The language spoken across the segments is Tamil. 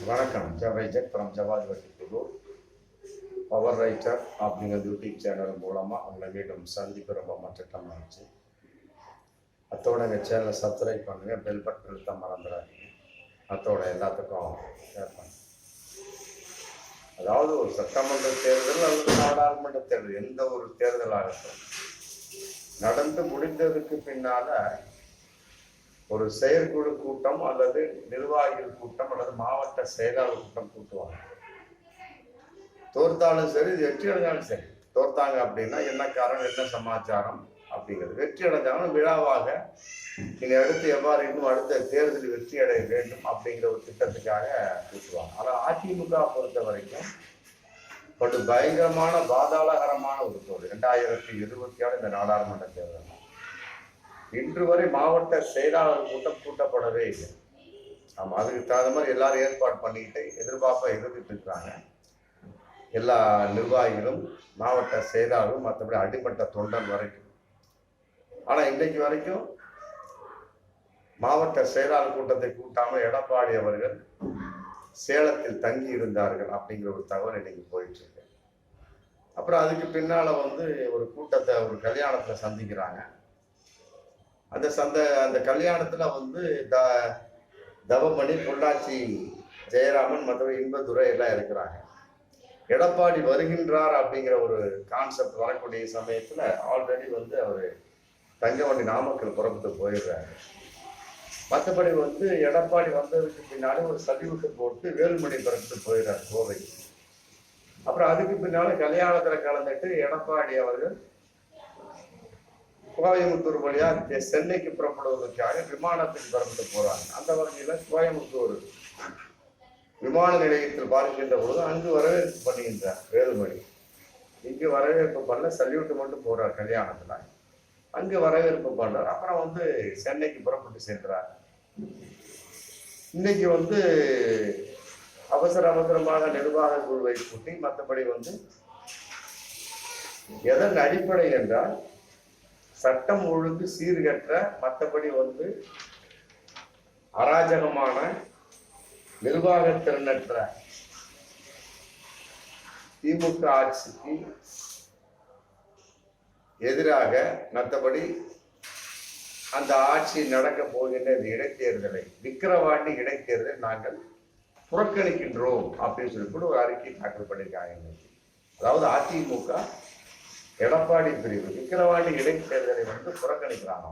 வணக்கம். ஜவைஜெட் ஃப்ரம் ஜவாஜ்வட்டி புதூர். பவர் ரைட்டர் அப்படிங்கிற யூடியூப் சேனல் மூலமாக உங்களை மீண்டும் சந்திப்பு ரொம்ப மற்றமாக இருந்துச்சு. அத்தோட எங்கள் சேனலை சப்ஸ்கிரைப் பண்ணுங்கள், பெல் பட்டன் அழுத்த மறந்துடாதீங்க. அத்தோட எல்லாத்துக்கும் ஷேர் பண்ணுங்க. அதாவது ஒரு சட்டமன்ற தேர்தல் அல்லது நாடாளுமன்ற தேர்தல், எந்த ஒரு தேர்தலாகட்டும் நடந்து முடிந்ததுக்கு பின்னால ஒரு செயற்குழு கூட்டம் அல்லது நிர்வாகிகள் கூட்டம் அல்லது மாவட்ட செயலாளர் கூட்டம் கூட்டுவாங்க. தோர்த்தாலும் சரி, வெற்றி அடைஞ்சாலும் சரி. தோர்த்தாங்க அப்படின்னா என்ன காரணம், என்ன சமாச்சாரம் அப்படிங்கிறது. வெற்றி அடைஞ்சாலும் விழாவாக நீங்க அடுத்து எவ்வாறு இன்னும் அடுத்த தேர்தலில் வெற்றி அடைய வேண்டும் அப்படிங்கிற ஒரு திட்டத்துக்காக கூட்டுவாங்க. ஆனால் அதிமுக பொறுத்த வரைக்கும் ஒரு பயங்கரமான பாதாளகரமான ஒரு தோல்வி 2026 இந்த நாடாளுமன்ற தேர்தல். இன்று வரை மாவட்ட செயலாளர் கூட்டம் கூட்டப்படவே இல்லை. ஆமா, அதுக்கு தகுந்த மாதிரி எல்லாரும் ஏற்பாடு பண்ணிக்கிட்டு எதிர்பார்ப்பா இருந்துட்டு இருக்கிறாங்க. எல்லா நிர்வாகிகளும், மாவட்ட செயலாளரும், மற்றபடி அடிப்பட்ட தொண்டன் வரைக்கும். ஆனா இன்னைக்கு வரைக்கும் மாவட்ட செயலாளர் கூட்டத்தை கூட்டாமல் எடப்பாடி அவர்கள் சேலத்தில் தங்கி இருந்தார்கள் அப்படிங்கிற ஒரு தகவல் இன்னைக்கு போயிட்டு இருக்கு. அப்புறம் அதுக்கு பின்னால ஒரு கூட்டத்தை ஒரு கல்யாணத்துல சந்திக்கிறாங்க. அந்த கல்யாணத்துல தவமணி, பொள்ளாச்சி ஜெயராமன், மற்றபடி இன்பதுரை எல்லாம் இருக்கிறாங்க. எடப்பாடி வருகின்றார் அப்படிங்கிற ஒரு கான்செப்ட் வரக்கூடிய சமயத்துல ஆல்ரெடி அவரு தங்கவண்டி நாமக்கல் புறப்பட்டு போயிடுறாரு. மற்றபடி எடப்பாடி வந்ததுக்கு பின்னாலே ஒரு சல்யூட்டு போட்டு வேலுமணி புறப்பட்டு போயிடுறாரு கோவை. அப்புறம் அதுக்கு பின்னால கல்யாணத்துல கலந்துட்டு எடப்பாடி அவர்கள் கோயம்புத்தூர் வழியா சென்னைக்கு புறப்படுவதற்காக விமானத்தில் புறப்பட்டு போறாங்க. அந்த வகையில கோயம்புத்தூர் விமான நிலையத்தில் பார்க்கின்ற பொழுது அங்கு வரவேற்பு பண்ணுகின்றார் வேலுமணி. இங்கு வரவேற்பு பண்ண, சல்யூட்டு மட்டும் போறார் கல்யாணத்துல. அங்கு வரவேற்பு பண்றார். அப்புறம் சென்னைக்கு புறப்பட்டு சென்றார். இன்னைக்கு அவசரமாக நிர்வாக குழுவை கூட்டி, மற்றபடி எதன் அடிப்படை என்றால் சட்டம் ஒழுங்கு சீர்கற்ற, மற்றபடி அராஜகமான, நிர்வாகத்திறனற்ற திமுக ஆட்சிக்கு எதிராக, மற்றபடி அந்த ஆட்சி நடக்க போகின்ற இடைத்தேர்தலை, விக்கிரவாண்டி இடைத்தேர்தலை நாங்கள் புறக்கணிக்கின்றோம் அப்படின்னு சொல்லி ஒரு அறிக்கை தாக்கல் பண்ணியிருக்காங்க. அதாவது அதிமுக எடப்பாடி பிரிவு விக்கிரவாண்டி இடைத்தேர்தலை புறக்கணிக்கிறாங்க.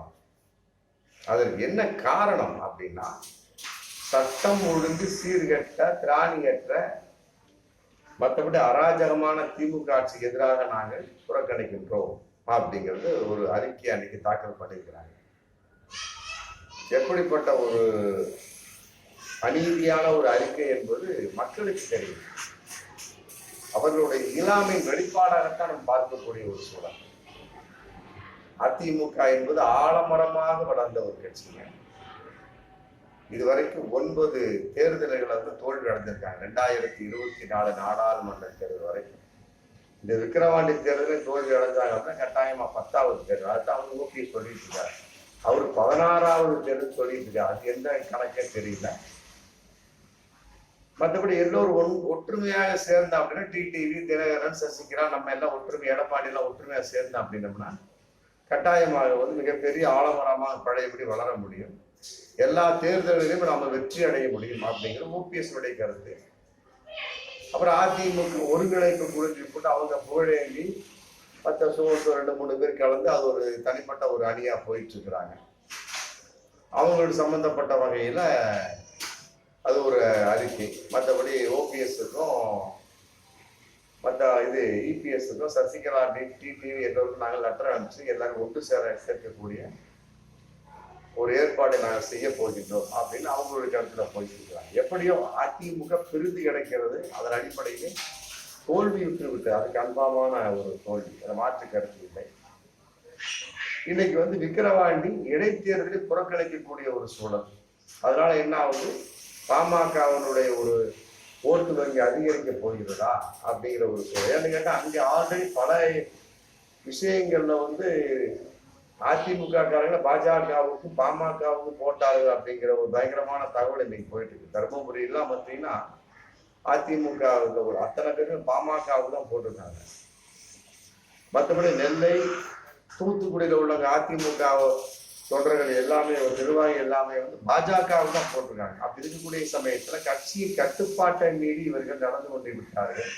அதற்கு என்ன காரணம் அப்படின்னா, சட்டம் ஒழுங்கு சீர்கட்ட, திராணியற்ற, மற்றபடி அராஜகமான திமுக ஆட்சிக்கு எதிராக நாங்கள் புறக்கணிக்கின்றோம் அப்படிங்கிறது ஒரு அறிக்கை அன்னைக்கு தாக்கல் பண்ணியிருக்கிறாங்க. எப்படிப்பட்ட ஒரு அநீதியான ஒரு அறிக்கை என்பது மக்களுக்கு தெரியும். அவர்களுடைய இயலாமையின் வெளிப்பாடாகத்தான் நாம் பார்க்கக்கூடிய ஒரு சூழல். அதிமுக என்பது ஆலமரமாக வளர்ந்த ஒரு கட்சிங்க. இதுவரைக்கும் 9 தேர்தல்கள் தோல்வி அடைஞ்சிருக்காங்க. 2024 நாடாளுமன்ற தேர்தல் வரைக்கும். இந்த விக்கிரவாண்டி தேர்தலில் தோல்வி அடைஞ்சாங்க அப்படின்னா கட்டாயமா 10வது தேர்தல். அதுதான் அவங்க ஓகே சொல்லிட்டு இருக்காரு. அவர் 16வது தேர்தல் சொல்லிட்டு இருக்காரு. அது எந்த கணக்கே தெரியல. மற்றபடி எல்லோரும் ஒற்றுமையாக சேர்ந்தா அப்படின்னா, டிடிவி, தினகரன், சசிகலா, நம்ம எல்லாம் ஒற்றுமை, எடப்பாடி எல்லாம் ஒற்றுமையா சேர்ந்தா அப்படின்னம்னா கட்டாயமாக மிகப்பெரிய ஆலமரமாக பழையபடி வளர முடியும். எல்லா தேர்தல்களிலும் நம்ம வெற்றி அடைய முடியும் அப்படிங்கிற ஓபிஎஸ் உடைய கருத்து. அப்புறம் அதிமுக ஒருங்கிணைப்பு குழுஞ்சி போட்டு அவங்க புகழேந்தி 2-3 பேர் கலந்து அது ஒரு தனிப்பட்ட ஒரு அணியா போயிட்டு இருக்கிறாங்க. அவங்களுக்கு சம்பந்தப்பட்ட வகையில அது ஒரு அறிக்கை. மற்றபடி ஓபிஎஸ்க்கும் இபிஎஸ்க்கும் சசிகலா, டிடிவி எல்லோருக்கும் நாங்கள் லெட்டர் அனுப்பிச்சு எல்லாரும் ஒன்று சேர்க்கக்கூடிய ஒரு ஏற்பாடை நாங்கள் செய்ய போகின்றோம் அப்படின்னு அவங்களுடைய கருத்துல போயிட்டு இருக்கிறாங்க. எப்படியோ அதிமுக பெரிது கிடைக்கிறது. அதன் அடிப்படையிலே தோல்வியுற்று விட்டு, அது கன்ஃபார்மான ஒரு தோல்வி, அதை மாற்று கருத்து இல்லை. இன்னைக்கு விக்கிரவாண்டி இடைத்தேர்தலை புறக்கணிக்கக்கூடிய ஒரு சூழல். அதனால என்ன ஆகுது, பாமகவனுடைய ஒரு ஓட்டு வங்கி அதிகரிக்க போகிறதா அப்படிங்கிற ஒரு சூழல். ஏன்னு கேட்டா அங்கே ஆல்ரெடி பல விஷயங்கள்ல அதிமுக காரங்களை பாஜகவுக்கும் பாமகவுக்கும் போட்டார்கள் அப்படிங்கிற ஒரு பயங்கரமான தகவல் இன்னைக்கு போயிட்டு இருக்கு. தருமபுரி எல்லாம் பார்த்தீங்கன்னா அதிமுக ஒரு அத்தனை பேரும் பாமகவுக்கு தான் போட்டிருக்காங்க. மற்றபடி நெல்லை, தூத்துக்குடியில் உள்ள அதிமுக தொண்டர்கள் எல்லாமே, ஒரு நிர்வாகி எல்லாமே வந்து பாஜகவுக்கு தான் போட்டிருக்காங்க. அப்படி இருக்கக்கூடிய சமயத்துல கட்சியின் கட்டுப்பாட்டை மீறி இவர்கள் நடந்து கொண்டு விட்டார்கள்.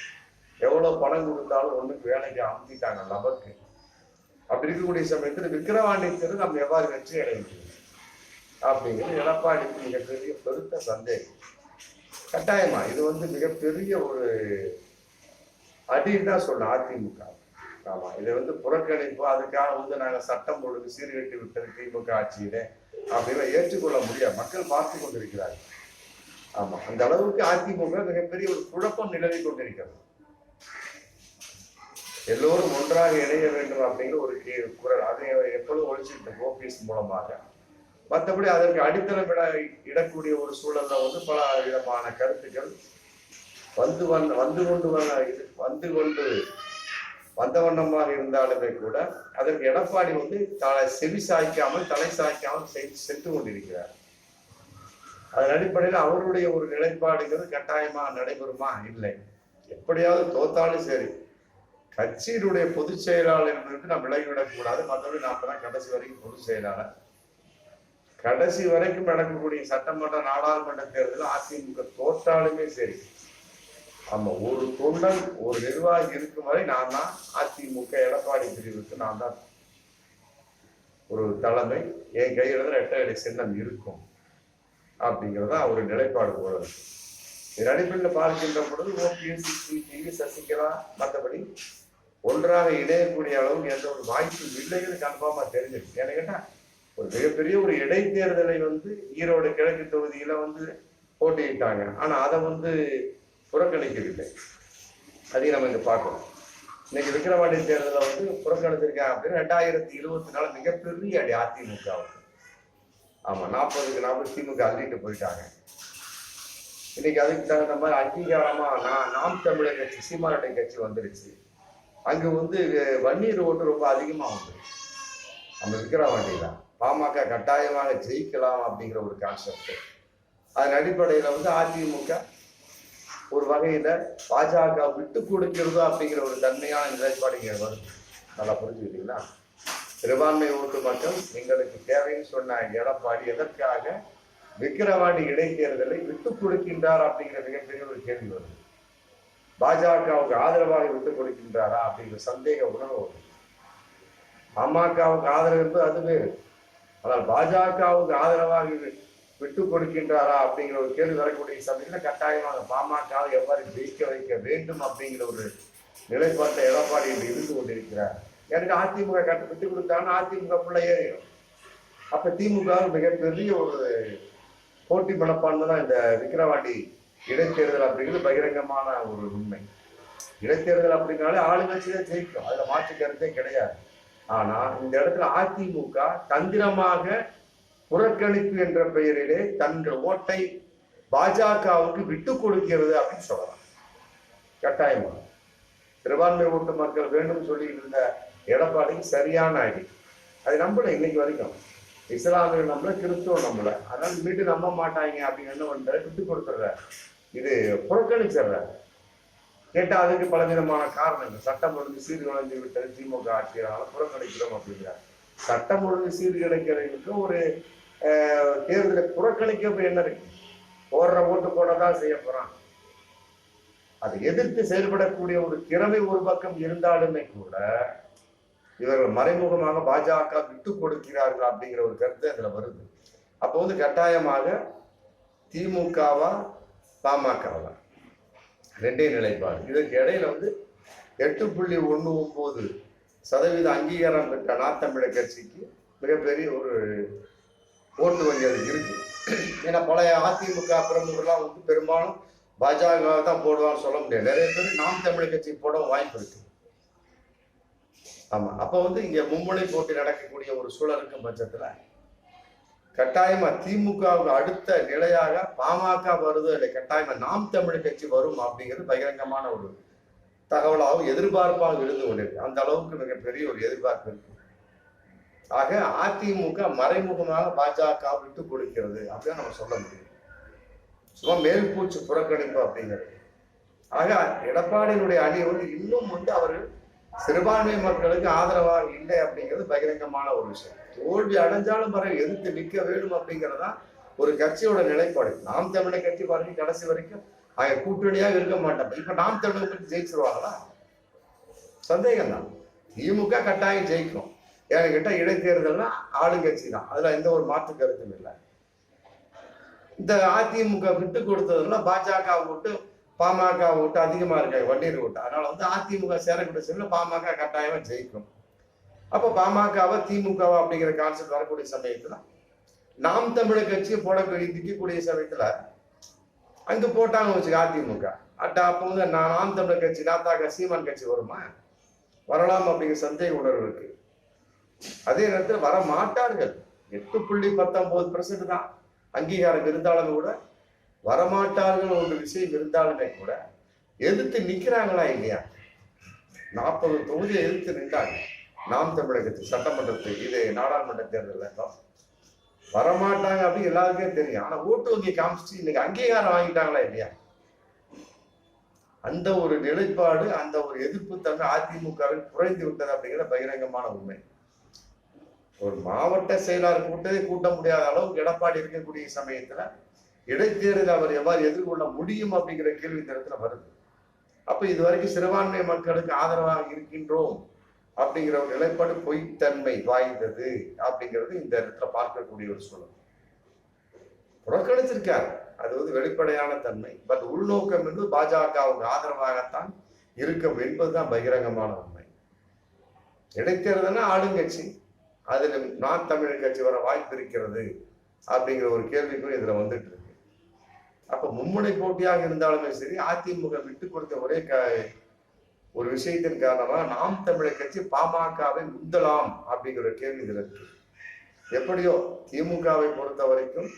எவ்வளவு பணம் கொடுத்தாலும் ஒண்ணுக்கு வேலைக்கு அமுத்திட்டாங்க நபருக்கு. அப்படி இருக்கக்கூடிய சமயத்தில் விக்கிரவாண்டி தேர்தல் நம்ம எவ்வாறு வெற்றி அடைய முடியும் அப்படிங்கிறது எடப்பாடிக்கு மிகப்பெரிய பெருத்த சந்தேகம். கட்டாயமா இது வந்து மிகப்பெரிய ஒரு அடின்னு தான் சொல்லணும் அதிமுக. ஆமா, இதை வந்து புறக்கணிப்பு, அதுக்காக வந்து நாங்கள் சட்டம் ஒழுங்கு சீர்கட்டி விட்டது திமுக ஆட்சியில அப்படின்னு ஏற்றுக்கொள்ள முடியாது. மக்கள் பார்த்து கொண்டிருக்கிறார்கள். ஆமா, அந்த அளவுக்கு அதிமுக மிகப்பெரிய ஒரு குழப்பம் நிலவி கொண்டிருக்கிறது. எல்லோரும் ஒன்றாக இணைய வேண்டும் அப்படிங்கிற ஒரு குரல் அதை எப்பொழுதும் ஒழிச்சுட்டு ஓபிஎஸ் மூலமாக. மற்றபடி அதற்கு அடித்தளம் இடக்கூடிய ஒரு சூழல்ல வந்து பல விதமான கருத்துக்கள் வந்த வண்ணமாக இருந்தாலுமே கூட அதற்கு எடப்பாடி வந்து செவி சாய்க்காமல் தலை சாய்க்காமல் சென்று கொண்டிருக்கிறார். அதன் அடிப்படையில் அவருடைய ஒரு நிலைப்பாடுங்கிறது கட்டாயமா நடைபெறுமா? இல்லை. எப்படியாவது தோத்தாலும் சரி, கட்சியினுடைய பொதுச் செயலாளர் நாம் விலகிவிடக்கூடாது. மற்றபடி நாம தான் கடைசி வரைக்கும் பொதுச் செயலாளர். கடைசி வரைக்கும் நடக்கக்கூடிய சட்டமன்ற நாடாளுமன்ற தேர்தலில் அதிமுக தோற்றாலுமே சரி, ஆமா, ஒரு தொண்டன் ஒரு நிர்வாகி இருக்கும் வரை நான் தான் அதிமுக எடப்பாடி பிரிவுக்கு நான் தான் ஒரு தலைமை. என் கையில தான் 8 அடி சின்னம் இருக்கும் அப்படிங்கிறதா ஒரு நிலைப்பாடு போறது. இதன் அடிப்படையில் பார்க்கின்ற பொழுது ஓபிஎஸ், டிவி, சசிகலா மற்றபடி ஒன்றாக இணையக்கூடிய அளவுக்கு எந்த ஒரு வாய்ப்பும் இல்லைன்னு கன்ஃபார்மா தெரிஞ்சிருக்கு. ஏன்னு கேட்டா ஒரு மிகப்பெரிய ஒரு இடைத்தேர்தலை வந்து ஈரோடு கிழக்கு தொகுதியில வந்து போட்டியிட்டாங்க. ஆனா அதை வந்து புறக்கணிக்கவில்லை. அதையும் நம்ம இங்க பார்க்கணும். இன்னைக்கு விக்கிரவாண்டி தேர்தலை வந்து புறக்கணிச்சிருக்காங்க அப்படின்னு 2024 மிகப்பெரிய அடி அதிமுகவுக்கு. ஆமா, 40க்கு 40 திமுக அள்ளிட்டு போயிட்டாங்க. இன்னைக்கு அதுக்கு தகுந்த மாதிரி அங்கீகாரமா நாம் தமிழர் கட்சி, சீமானுடைய கட்சி வந்துருச்சு. அங்க வந்து வன்னியர் ஓட்டு ரொம்ப அதிகமா வந்துருச்சு. நம்ம விக்கிரவாண்டியில பாமக கட்டாயமாக ஜெயிக்கலாம் அப்படிங்கிற ஒரு கான்செப்ட். அதன் அடிப்படையில வந்து அதிமுக ஒரு வகையில பாஜக விட்டு கொடுக்கிறதோ அப்படிங்கிற ஒரு தன்மையான நிலைப்பாடு இங்க வருது. நல்லா புரிஞ்சுக்கிட்டீங்களா? சிறுபான்மை ஓட்டு மக்கள் எங்களுக்கு தேவைன்னு சொன்ன எடப்பாடி எதற்காக விக்கிரவாண்டி இடைத்தேர்தலை விட்டு கொடுக்கின்றார் அப்படிங்கிற மிகப்பெரிய ஒரு கேள்வி வருது. பாஜகவுக்கு ஆதரவாக விட்டுக் கொடுக்கின்றாரா அப்படிங்கிற சந்தேக உணர்வு வருது. பாமகவுக்கு ஆதரவு என்பது அது வேறு. ஆனால் பாஜகவுக்கு ஆதரவாக விட்டு கொடுக்கின்றாரா அப்படிங்கிற ஒரு கேள்வி வரக்கூடிய சமயத்தில் கட்டாயமாக பாமக எவ்வாறு ஜெயிக்க வைக்க வேண்டும் அப்படிங்கிற ஒரு நிலைப்பாட்டை எடப்பாடி இருந்து கொண்டிருக்கிறார். எனக்கு அதிமுக விட்டு கொடுத்தாங்கன்னா அதிமுக பிள்ளை ஏறிடும். அப்ப திமுக மிகப்பெரிய ஒரு போட்டி மனப்பான்மை தான் இந்த விக்கிரவாண்டி இடைத்தேர்தல் அப்படிங்கிறது பகிரங்கமான ஒரு உண்மை. இடைத்தேர்தல் அப்படின்னாலே ஆளுங்கட்சியே ஜெயிக்கும், அதுல மாற்று கருத்தே கிடையாது. ஆனா இந்த இடத்துல அதிமுக தந்திரமாக புறக்கணிப்பு என்ற பெயரிலே தங்கள் ஓட்டை பாஜகவுக்கு விட்டு கொடுக்கிறது அப்படின்னு சொல்லலாம். கட்டாயமா சிறுபான்மை ஓட்டு மக்கள் வேண்டும் சொல்லிட்டு இருந்த எடப்பாடிக்கு சரியான அடி. அது நம்பல இன்னைக்கு வரைக்கும். இஸ்லாமியர் நம்மள, கிறிஸ்துவ நம்மள, அதனால மீட்டு நம்ப மாட்டாங்க அப்படின்னு என்ன பண்ற, விட்டு கொடுத்துடுற, இது புறக்கணிச்சிடுற. கேட்டா அதுக்கு பல விதமான காரணங்கள். சட்டம் ஒழுங்கு சீர்குலைந்து விட்டது திமுக ஆட்சியால புறக்கணிக்கிறோம் அப்படிங்கிறார். சட்டம் ஒழுங்கு சீர்குலைக்கிறதுக்கு ஒரு தேர்தலை புறக்கணிக்க என்ன இருக்கு? போடுற ஓட்டு போடதான் செய்ய போறான். அதை எதிர்த்து செயல்படக்கூடிய ஒரு திறமை ஒரு பக்கம் இருந்தாலுமே கூட இவர்கள் மறைமுகமாக பாஜக விட்டு கொடுக்கிறார்கள் அப்படிங்கிற ஒரு கருத்து அதுல வருது. அப்போ வந்து கட்டாயமாக திமுகவா பாமகவா ரெண்டே நிலைப்பாடு. இதற்கு இடையில வந்து 8.19% அங்கீகாரம் பெற்ற நாத்தமிழர் கட்சிக்கு மிகப்பெரிய ஒரு ஓட்டு வங்கி அது இருக்கு. ஏன்னா பழைய அதிமுக பிரமுகர்லாம் வந்து பெரும்பாலும் பாஜக தான் போடுவான்னு சொல்ல முடியாது. நிறைய பேர் நாம் தமிழர் கட்சி போட வாய்ப்பு இருக்கு. ஆமா, அப்ப வந்து இங்க மும்முனை போட்டி நடக்கக்கூடிய ஒரு சூழல் இருக்கும் பட்சத்துல கட்டாயமா திமுகவுக்கு அடுத்த நிலையாக பாமக வருது இல்லை, கட்டாயமா நாம் தமிழர் கட்சி வரும் அப்படிங்கிறது பகிரங்கமான ஒரு தகவலாகவும் எதிர்பார்ப்பாக இருந்து கொண்டிருக்கு. அந்த அளவுக்கு மிகப்பெரிய ஒரு எதிர்பார்ப்பு இருக்கு. ஆக அதிமுக மறைமுகமாக பாஜக விட்டு கொடுக்கிறது அப்படின்னு நம்ம சொல்ல முடியும். சும்மா மேல்பூச்சு புறக்கணிப்பு அப்படிங்கிறது. ஆக எடப்பாடியினுடைய அணி இன்னும் அவர்கள் சிறுபான்மை மக்களுக்கு ஆதரவாக இல்லை அப்படிங்கிறது பகிரங்கமான ஒரு விஷயம். தோல்வி அடைஞ்சாலும் பிறகு எதிர்த்து நிற்க வேண்டும் அப்படிங்கிறதா ஒரு கட்சியோட நிலைப்பாடு. நாம் தமிழர் கட்சி பாருங்க கடைசி வரைக்கும் கூட்டணியாக இருக்க மாட்டாங்க. இப்ப நாம் தமிழர் பற்றி ஜெயிச்சிருவாங்களா? சந்தேகம் தான். திமுக கட்டாயம் ஜெயிக்கும். ஏன்னு இடைத்தேர்தல்னா ஆளுங்கட்சி தான், அதுல எந்த ஒரு மாற்று கருத்தும் இல்லை. இந்த அதிமுக விட்டு கொடுத்ததுல பாஜக விட்டு பாமக விட்டு அதிகமா இருக்காங்க, வண்டியர் விட்டு. அதனால அதிமுக சேரக்கூடிய சொல்ல பாமக கட்டாயமா ஜெயிக்கும். அப்ப பாமகவா திமுகவா அப்படிங்கிற கான்செப்ட் வரக்கூடிய சமயத்துல நாம் தமிழர் கட்சி போடக்கூடிய திக்கக்கூடிய சமயத்துல அங்க போட்டாங்க வச்சு அதிமுக. அப்ப நாம் தமிழர் கட்சி நாத்தாக சீமான் கட்சி வருமா? வரலாம் அப்படிங்கிற சந்தேக உணர்வு இருக்கு. அதே நேரத்தில் வர மாட்டார்கள். 8.19% தான் அங்கீகாரம் இருந்தாலும் கூட வரமாட்டார்கள் ஒரு விஷயம் இருந்தாலுமே கூட எதிர்த்து நிக்கிறாங்களா இல்லையா? 40 தொகுதியை எதிர்த்து நின்றாங்க நாம் தமிழகத்துக்கு சட்டமன்றத்துக்கு. இது நாடாளுமன்ற தேர்தல் வரமாட்டாங்க அப்படின்னு எல்லாருக்கும் தெரியும். ஆனா ஓட்டு வங்கி காமிச்சு இன்னைக்கு அங்கீகாரம் வாங்கிட்டாங்களா இல்லையா? அந்த ஒரு நிலைப்பாடு, அந்த ஒரு எதிர்ப்பு தன்மை அதிமுகவில் குறைந்து விட்டது அப்படிங்கிற பகிரங்கமான உண்மை. ஒரு மாவட்ட செயலாளர் கூட்டத்தை கூட்ட முடியாத அளவுக்கு எடப்பாடி இருக்கக்கூடிய சமயத்துல இடைத்தேர்தல் அவர் எவ்வாறு எதிர்கொள்ள முடியும் அப்படிங்கிற கேள்வி இந்த இடத்துல வருது. அப்ப இதுவரைக்கும் சிறுபான்மை மக்களுக்கு ஆதரவாக இருக்கின்றோம் அப்படிங்கிற ஒரு நிலைப்பாடு பொய்த்தன்மை வாய்ந்தது அப்படிங்கிறது இந்த இடத்துல பார்க்கக்கூடிய ஒரு சூழல். புறக்கணிச்சிருக்காரு, அது வெளிப்படையான தன்மை. பட் உள்நோக்கம் என்று பாஜகவுக்கு ஆதரவாகத்தான் இருக்கும் என்பதுதான் பகிரங்கமான உண்மை. இடைத்தேர்தல்னா ஆளுங்கட்சி, அதுல நான் தமிழர் கட்சி வர வாய்ப்பு இருக்கிறது அப்படிங்கிற ஒரு கேள்விக்கும் இதுல வந்துட்டு இருக்கு. அப்ப மும்முனை போட்டியாக இருந்தாலுமே சரி, அதிமுக விட்டு கொடுத்த ஒரே ஒரு விஷயத்தின் காரணமா நாம் தமிழர் கட்சி பாமகவை முந்தலாம் அப்படிங்கிற ஒரு கேள்வி இதுல இருக்கு. எப்படியோ திமுகவை பொறுத்த வரைக்கும்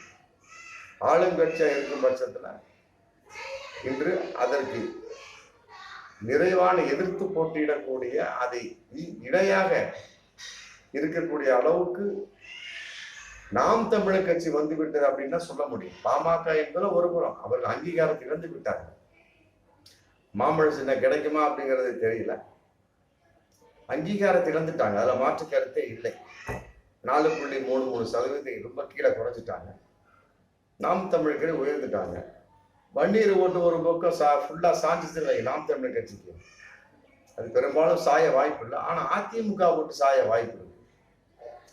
ஆளுங்கட்சியா இருக்கும் பட்சத்துல இன்று அதற்கு நிறைவான எதிர்த்து போட்டியிடக்கூடிய அதை இணையாக இருக்கக்கூடிய அளவுக்கு நாம் தமிழர் கட்சி வந்து விட்டது அப்படின்னு சொல்ல முடியும். பாமக என்பது ஒரு புறம் அவர்கள் அங்கீகாரத்தை இழந்து விட்டாங்க. மாம்பழ சின்ன கிடைக்குமா அப்படிங்கிறது தெரியல, அங்கீகாரத்தை இழந்துட்டாங்க. அதுல மாற்று கருத்தே இல்லை. 4.33% ரொம்ப கீழே குறைஞ்சிட்டாங்க. நாம் தமிழர்கள் உயர்ந்துட்டாங்க. வண்டியர் ஓட்டு ஒரு பக்கம் ஃபுல்லா சாஞ்சிச்சு நாம் தமிழர் கட்சிக்கு. அது பெரும்பாலும் சாய வாய்ப்பு இல்லை. ஆனா அதிமுக ஓட்டு சாய வாய்ப்பு இருக்கு.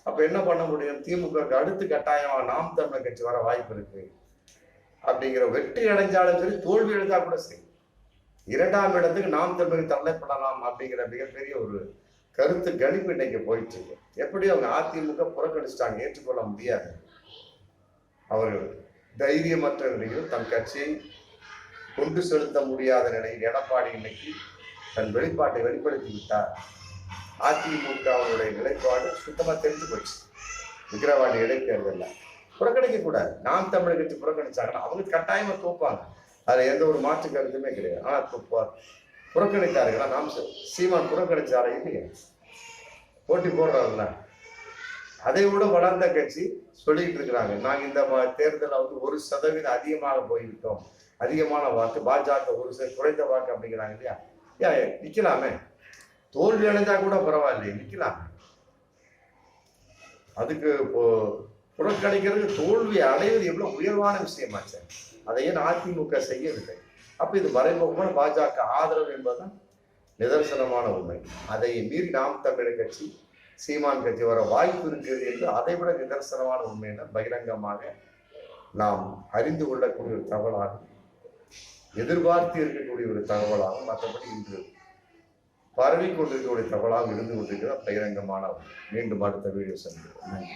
அப்ப என்ன பண்ண முடியும்? திமுக அடுத்து கட்டாயமா நாம் தமிழர் கட்சி வர வாய்ப்பு இருக்கு அப்படிங்கிற. வெற்றி அடைஞ்சாலும் சரி, தோல்வி அடைஞ்சா கூட சரி, 2ஆம் இடத்துக்கு நாம் தமிழர் தள்ளப்படலாம் அப்படிங்கிற மிகப்பெரிய ஒரு கருத்து கணிப்பு இன்னைக்கு போயிட்டு இருக்கு. எப்படி அவங்க அதிமுக புறக்கணிச்சிட்டாங்க, ஏற்றுக்கொள்ள முடியாது. அவர்கள் தைரியமற்ற நிலையில் தன் கட்சியை கொண்டு செலுத்த முடியாத நிலையில் எடப்பாடி இன்னைக்கு தன் வெளிப்பாட்டை வெளிப்படுத்தி விட்டார். அதிமுகவுடைய நிலைப்பாடு சுத்தமா தெரிஞ்சு போச்சு. விக்கிரவாண்டி இடைத்தேர்தல்ல புறக்கணிக்க கூடாது. நாம் தமிழர் கட்சி புறக்கணிச்சாங்கன்னா அவங்க கட்டாயமா தோப்பாங்க, அதுல எந்த ஒரு மாற்று கருத்துமே கிடையாது. ஆனா புறக்கணித்தார்களா? நாம் சீமான் புறக்கணிச்சாரா? இல்லையா? போட்டி போடுறாருல்ல. அதை விட வளர்ந்த கட்சி சொல்லிட்டு இருக்கிறாங்க, நாங்க இந்த தேர்தலில் 1% அதிகமாக போய்விட்டோம், அதிகமான வாக்கு பாஜக 1% குறைந்த வாக்கு அப்படிங்கிறாங்க இல்லையா? ஏன் நிக்கலாமே? தோல்வி அடைஞ்சா கூட பரவாயில்லையே, நிக்கலாமே. அதுக்கு புறக்கணிக்கிறது, தோல்வி அடைவது எவ்வளவு உயர்வான விஷயமாச்சு. அதை ஏன் அதிமுக செய்யவில்லை? அப்ப இது மறைமுகமான பாஜக ஆதரவு என்பதுதான் நிதர்சனமான உண்மை. அதை மீறி நாம் தமிழர் கட்சி சீமான் கட்சி வர வாய்ப்பு இருக்கிறது என்று அதை விட நிதர்சனமான உண்மை என பகிரங்கமாக நாம் அறிந்து கொள்ளக்கூடிய ஒரு தகவலாகும், எதிர்பார்த்து இருக்கக்கூடிய ஒரு தகவலாகும். மற்றபடி இன்று பரவி கொண்டிருக்கக்கூடிய தகவலாக இருந்து கொண்டிருக்கிற பகிரங்கமான. மீண்டும் அடுத்த வீடியோ சந்திக்கிறோம். நன்றி.